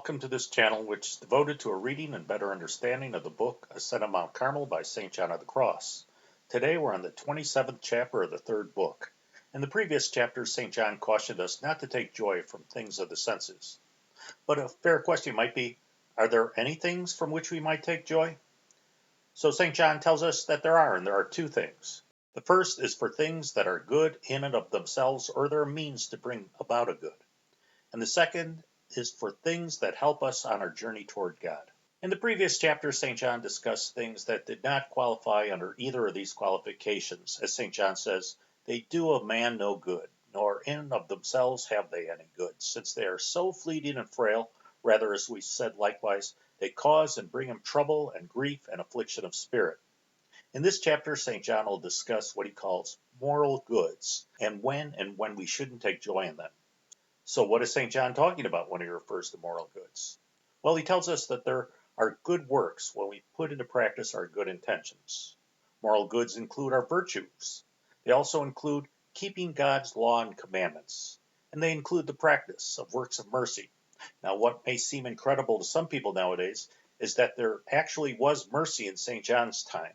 welcome to this channel, which is devoted to a reading and better understanding of the book Ascent of Mount Carmel by St. John of the Cross. Today we're on the 27th chapter of the third book. In the previous chapter, St. John cautioned us not to take joy from things of the senses. But a fair question might be, are there any things from which we might take joy? So St. John tells us that there are two things. The first is for things that are good in and of themselves, or they're a means to bring about a good. And the second is for things that help us on our journey toward God. In the previous chapter, St. John discussed things that did not qualify under either of these qualifications. As St. John says, they do a man no good, nor in and of themselves have they any good, since they are so fleeting and frail. Rather, as we said likewise, they cause and bring him trouble and grief and affliction of spirit. In this chapter, St. John will discuss what he calls moral goods, and when we shouldn't take joy in them. So what is St. John talking about when he refers to moral goods? Well, he tells us that there are good works when we put into practice our good intentions. Moral goods include our virtues. They also include keeping God's law and commandments. And they include the practice of works of mercy. Now, what may seem incredible to some people nowadays is that there actually was mercy in St. John's time.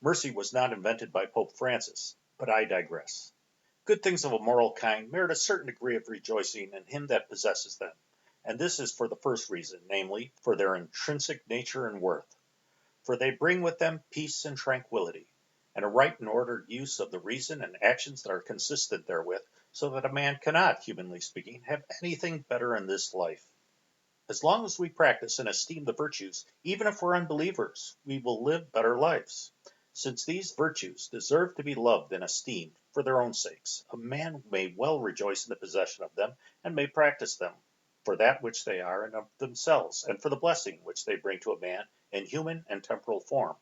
Mercy was not invented by Pope Francis, but I digress. Good things of a moral kind merit a certain degree of rejoicing in him that possesses them, and this is for the first reason, namely, for their intrinsic nature and worth. For they bring with them peace and tranquility, and a right and ordered use of the reason and actions that are consistent therewith, so that a man cannot, humanly speaking, have anything better in this life. As long as we practice and esteem the virtues, even if we're unbelievers, we will live better lives. Since these virtues deserve to be loved and esteemed for their own sakes, a man may well rejoice in the possession of them, and may practice them for that which they are in of themselves, and for the blessing which they bring to a man in human and temporal form.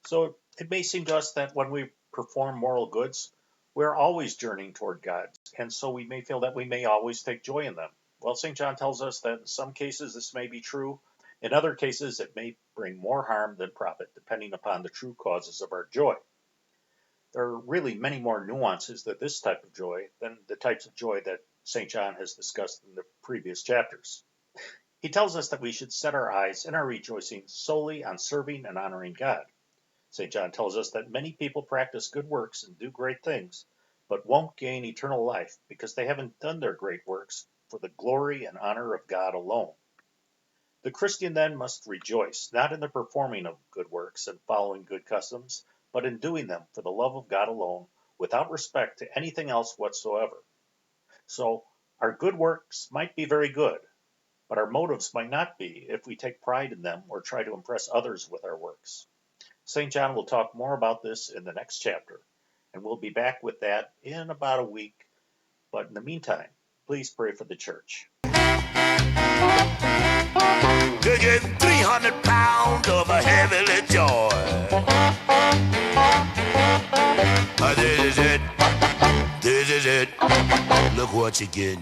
So it may seem to us that when we perform moral goods, we're always journeying toward God, and so we may feel that we may always take joy in them. Well, St. John tells us that in some cases this may be true. In other cases, it may bring more harm than profit, depending upon the true causes of our joy. There are really many more nuances to this type of joy than the types of joy that St. John has discussed in the previous chapters. He tells us that we should set our eyes in our rejoicing solely on serving and honoring God. St. John tells us that many people practice good works and do great things, but won't gain eternal life because they haven't done their great works for the glory and honor of God alone. The Christian then must rejoice, not in the performing of good works and following good customs, but in doing them for the love of God alone, without respect to anything else whatsoever. So, our good works might be very good, but our motives might not be if we take pride in them or try to impress others with our works. St. John will talk more about this in the next chapter, and we'll be back with that in about a week. But in the meantime, please pray for the church. Digging 300 pounds of a heavily joy. This is it. Look what you get.